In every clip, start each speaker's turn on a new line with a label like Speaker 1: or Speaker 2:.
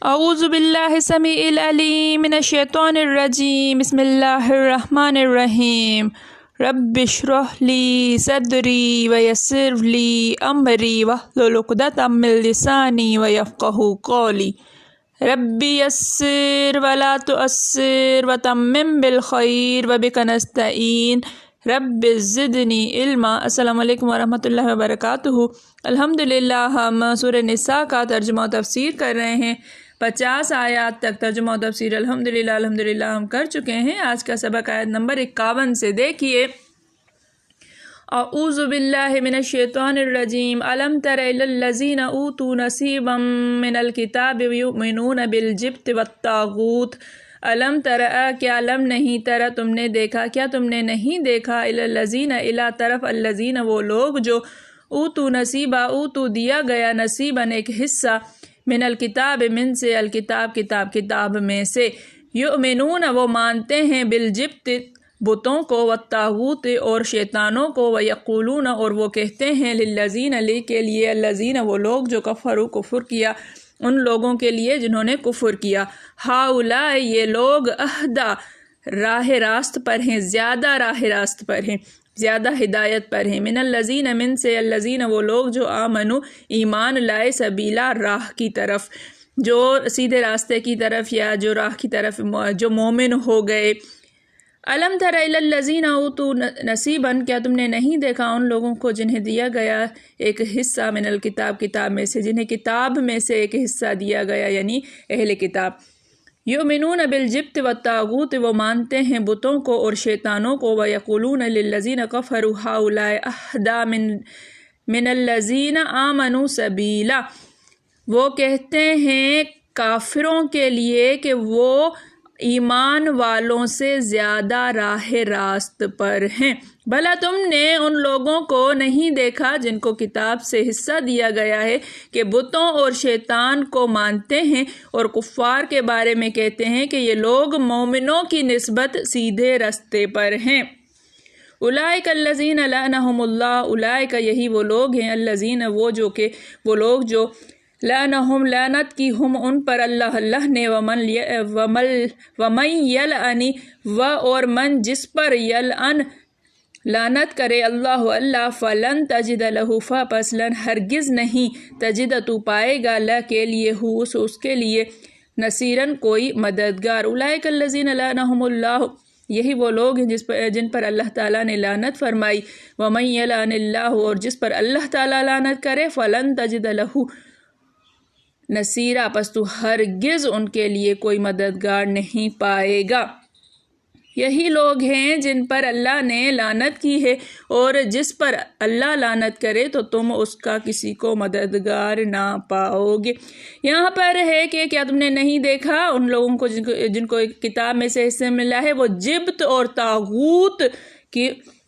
Speaker 1: اعوذ باللہ السمیع العلیم من الشیطان الرجیم بسم اللہ الرحمن الرحیم رب اشرح لی صدری ویسر لی امری واحلل عقدۃ من لسانی ویفقہوا قولی رب یسر ولا تعسر وتمم بالخیر وبک نستعین رب زدنی علما۔ السلام علیکم ورحمۃ اللہ وبرکاتہ۔ الحمدللہ ہم سورہ نساء کا ترجمہ و تفسیر کر رہے ہیں۔ 50 آیات تک ترجمہ و تفسیر الحمدللہ ہم کر چکے ہیں۔ آج کا سبق آیت نمبر 51 سے دیکھیے۔ اعوذ باللہ من الشیطان الرجیم الم تر الی الذین اوتوا نصیبا من الکتاب یؤمنون بالجبت والطاغوت۔ علم ترا کیا لم نہیں ترا تم نے دیکھا کیا تم نے نہیں دیکھا الی الذین الی طرف الذین وہ لوگ جو اوتوا نصیبا اوتوا دیا گیا نصیباً ایک حصہ من الکتاب من سے کتاب میں سے یؤمنون وہ مانتے ہیں بالجبت بتوں کو والطاغوت اور شیطانوں کو ویقولون اور وہ کہتے ہیں للذین علی کے لیے الذین وہ لوگ جو کفروا کفر کیا ان لوگوں کے لیے جنہوں نے کفر کیا ہؤلاء یہ لوگ اہدی راہ راست پر ہیں زیادہ راہ راست پر ہیں زیادہ ہدایت پر ہیں من الذین من سے الذین وہ لوگ جو آمنوا ایمان لائے سبیلا راہ کی طرف جو سیدھے راستے کی طرف یا جو راہ کی طرف جو مومن ہو گئے۔ الم تر الی الذین اوتوا نصیبا کیا تم نے نہیں دیکھا ان لوگوں کو جنہیں دیا گیا ایک حصہ من الکتاب کتاب میں سے جنہیں کتاب میں سے ایک حصہ دیا گیا یعنی اہل کتاب۔ یؤمنون بالجبت والطاغوت وہ مانتے ہیں بتوں کو اور شیطانوں کو ویقولون للذین کفروا ہؤلاء اہدی من الذین آمنوا سبیلا وہ کہتے ہیں کافروں کے لیے کہ وہ ایمان والوں سے زیادہ راہ راست پر ہیں۔ بھلا تم نے ان لوگوں کو نہیں دیکھا جن کو کتاب سے حصہ دیا گیا ہے کہ بتوں اور شیطان کو مانتے ہیں اور کفار کے بارے میں کہتے ہیں کہ یہ لوگ مومنوں کی نسبت سیدھے راستے پر ہیں۔ اولئک الذین لعنہم اللہ اولئک یہی وہ لوگ ہیں الذین وہ لوگ جو لعنہم لعنت کی ہم ان پر اللہ نے ومن یلعن اور من جس پر یلعن لعنت کرے اللہ فلن تجد لہ پس ہرگز نہیں تجد تو پائے گا کے لیے اس کے لیے نصیرن کوئی مددگار۔ اولئک الذین لعنہم اللہ یہی وہ لوگ ہیں جن پر اللہ تعالیٰ نے لعنت فرمائی ومن یلعن اللہ اور جس پر اللہ تعالیٰ لعنت کرے فلن تجد لہ نصیرہ پس تو ہرگز ان کے لیے کوئی مددگار نہیں پائے گا۔ یہی لوگ ہیں جن پر اللہ نے لعنت کی ہے اور جس پر اللہ لعنت کرے تو تم اس کا کسی کو مددگار نہ پاؤ گے۔ یہاں پر ہے کہ کیا تم نے نہیں دیکھا ان لوگوں کو جن کو کتاب میں سے حصہ ملا ہے وہ جبت اور طاغوت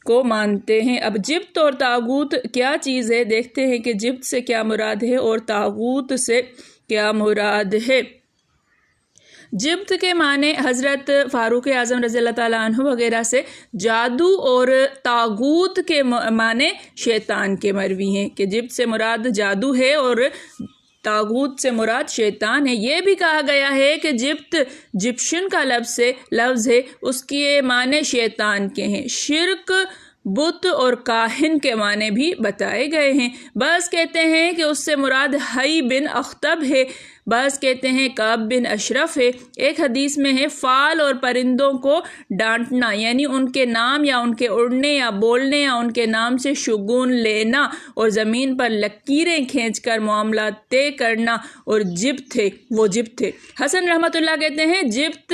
Speaker 1: کو مانتے ہیں۔ اب جبت اور طاغوت کیا چیز ہے دیکھتے ہیں کہ جبت سے کیا مراد ہے اور طاغوت سے کیا مراد ہے۔ جبت کے معنی حضرت فاروق اعظم رضی اللہ تعالیٰ عنہ وغیرہ سے جادو اور طاغوت کے معنی شیطان کے مروی ہیں کہ جبت سے مراد جادو ہے اور طاغوت سے مراد شیطان ہے۔ یہ بھی کہا گیا ہے کہ جبت جپشن کا لفظ ہے اس کے معنی شیطان کے ہیں۔ شرک بت اور کاہن کے معنی بھی بتائے گئے ہیں۔ بعض کہتے ہیں کہ اس سے مراد حی بن اخطب ہے بعض کہتے ہیں کعب بن اشرف ہے۔ ایک حدیث میں ہے فال اور پرندوں کو ڈانٹنا یعنی ان کے نام یا ان کے اڑنے یا بولنے یا ان کے نام سے شگون لینا اور زمین پر لکیریں کھینچ کر معاملات طے کرنا اور جبت تھے۔ حسن رحمۃ اللہ کہتے ہیں جبت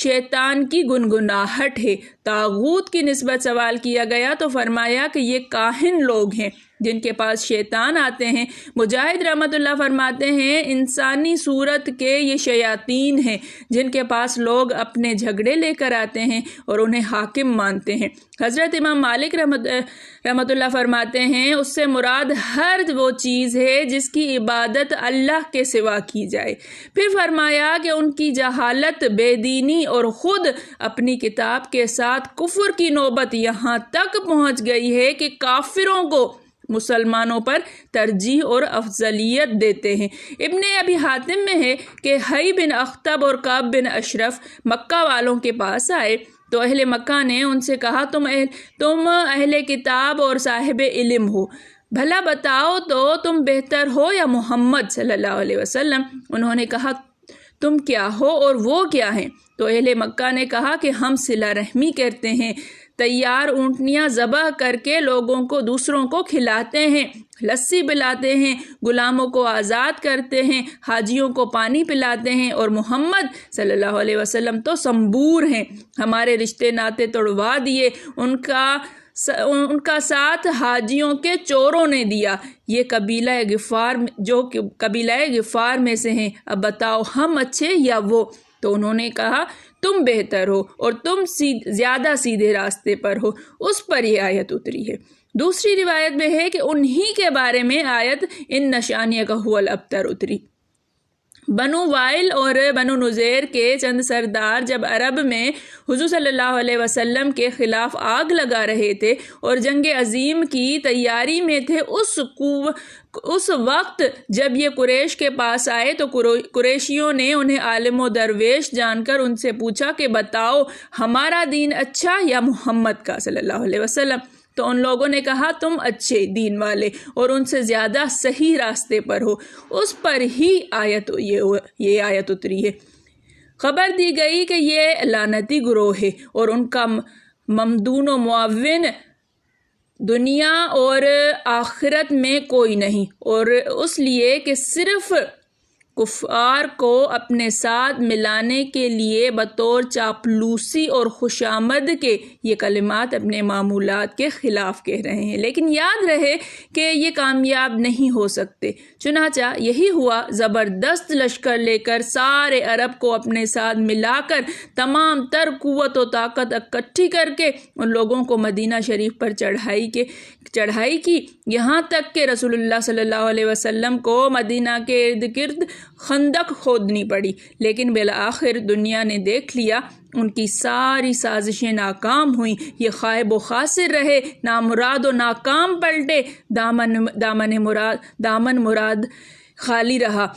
Speaker 1: شیطان کی گنگناہٹ ہے۔ طاغوت کی نسبت سوال کیا گیا تو فرمایا کہ یہ کاہن لوگ ہیں جن کے پاس شیطان آتے ہیں۔ مجاہد رحمۃ اللہ فرماتے ہیں انسانی صورت کے یہ شیاطین ہیں جن کے پاس لوگ اپنے جھگڑے لے کر آتے ہیں اور انہیں حاکم مانتے ہیں۔ حضرت امام مالک رحمۃ اللہ فرماتے ہیں اس سے مراد ہر وہ چیز ہے جس کی عبادت اللہ کے سوا کی جائے۔ پھر فرمایا کہ ان کی جہالت بے دینی اور خود اپنی کتاب کے ساتھ کفر کی نوبت یہاں تک پہنچ گئی ہے کہ کافروں کو مسلمانوں پر ترجیح اور افضلیت دیتے ہیں۔ ابن ابی حاتم میں ہے کہ حی بن اخطب اور کعب بن اشرف مکہ والوں کے پاس آئے تو اہل مکہ نے ان سے کہا تم اہل کتاب اور صاحب علم ہو، بھلا بتاؤ تو تم بہتر ہو یا محمد صلی اللہ علیہ وسلم؟ انہوں نے کہا تم کیا ہو اور وہ کیا ہیں؟ تو اہل مکہ نے کہا کہ ہم صلہ رحمی کرتے ہیں، تیار اونٹنیاں ذبح کر کے لوگوں کو دوسروں کو کھلاتے ہیں، لسی پلاتے ہیں، غلاموں کو آزاد کرتے ہیں، حاجیوں کو پانی پلاتے ہیں، اور محمد صلی اللہ علیہ وسلم تو سمبور ہیں، ہمارے رشتے ناتے توڑوا دیے، ان کا ساتھ حاجیوں کے چوروں نے دیا، یہ قبیلہ غفار میں سے ہیں، اب بتاؤ ہم اچھے یا وہ؟ تو انہوں نے کہا تم بہتر ہو اور تم زیادہ سیدھے راستے پر ہو۔ اس پر یہ آیت اتری ہے۔ دوسری روایت میں ہے کہ انہی کے بارے میں آیت ان نشانیہ کا هو الابتر اتری۔ بنو وائل اور بنو نذیر کے چند سردار جب عرب میں حضور صلی اللہ علیہ وسلم کے خلاف آگ لگا رہے تھے اور جنگ عظیم کی تیاری میں تھے، اس وقت جب یہ قریش کے پاس آئے تو قریشیوں نے انہیں عالم و درویش جان کر ان سے پوچھا کہ بتاؤ ہمارا دین اچھا یا محمد کا صلی اللہ علیہ وسلم؟ تو ان لوگوں نے کہا تم اچھے دین والے اور ان سے زیادہ صحیح راستے پر ہو۔ اس پر ہی یہ آیت اتری ہے۔ خبر دی گئی کہ یہ لعنتی گروہ ہے اور ان کا ممدون و معاون دنیا اور آخرت میں کوئی نہیں، اور اس لیے کہ صرف کفار کو اپنے ساتھ ملانے کے لیے بطور چاپلوسی اور خوشامد کے یہ کلمات اپنے معمولات کے خلاف کہہ رہے ہیں، لیکن یاد رہے کہ یہ کامیاب نہیں ہو سکتے۔ چنانچہ یہی ہوا، زبردست لشکر لے کر سارے عرب کو اپنے ساتھ ملا کر تمام تر قوت و طاقت اکٹھی کر کے ان لوگوں کو مدینہ شریف پر چڑھائی کی، یہاں تک کہ رسول اللہ صلی اللہ علیہ وسلم کو مدینہ کے ارد گرد خندق کھودنی پڑی، لیکن بالآخر دنیا نے دیکھ لیا ان کی ساری سازشیں ناکام ہوئیں، یہ خائب و خاسر رہے، نامراد و ناکام پلٹے، دامن مراد خالی رہا،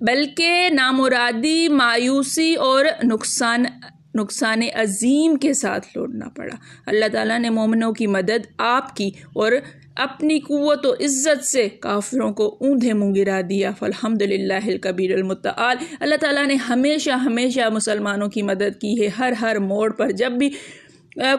Speaker 1: بلکہ نامرادی، مایوسی اور نقصان عظیم کے ساتھ لوٹنا پڑا۔ اللہ تعالیٰ نے مومنوں کی مدد آپ کی اور اپنی قوت و عزت سے کافروں کو اوندھے منہ گرا دیا۔ فالحمدللہ الکبیر المتعال۔ اللہ تعالیٰ نے ہمیشہ مسلمانوں کی مدد کی ہے، ہر موڑ پر۔ جب بھی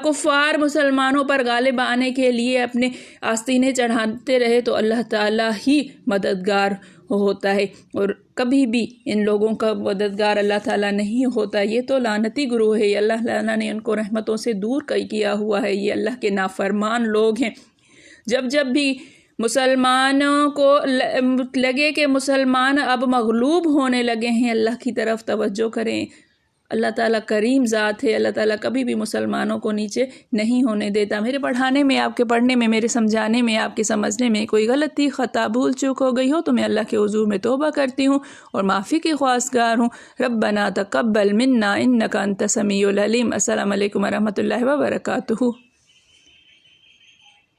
Speaker 1: کفار مسلمانوں پر غالب آنے کے لیے اپنے آستینے چڑھاتے رہے تو اللہ تعالیٰ ہی مددگار ہوتا ہے، اور کبھی بھی ان لوگوں کا مددگار اللہ تعالیٰ نہیں ہوتا۔ یہ تو لعنتی گروہ ہے، اللہ تعالیٰ نے ان کو رحمتوں سے دور کیا ہوا ہے، یہ اللہ کے نافرمان لوگ ہیں۔ جب بھی مسلمانوں کو لگے کہ مسلمان اب مغلوب ہونے لگے ہیں، اللہ کی طرف توجہ کریں۔ اللہ تعالیٰ کریم ذات ہے، اللہ تعالیٰ کبھی بھی مسلمانوں کو نیچے نہیں ہونے دیتا۔ میرے پڑھانے میں، آپ کے پڑھنے میں، میرے سمجھانے میں، آپ کے سمجھنے میں کوئی غلطی، خطا، بھول چوک ہو گئی ہو تو میں اللہ کے حضور میں توبہ کرتی ہوں اور معافی کی خواستگار ہوں۔ ربنا تقبل منا انک انت السمیع العلیم۔ السلام علیکم ورحمۃ اللہ وبرکاتہ۔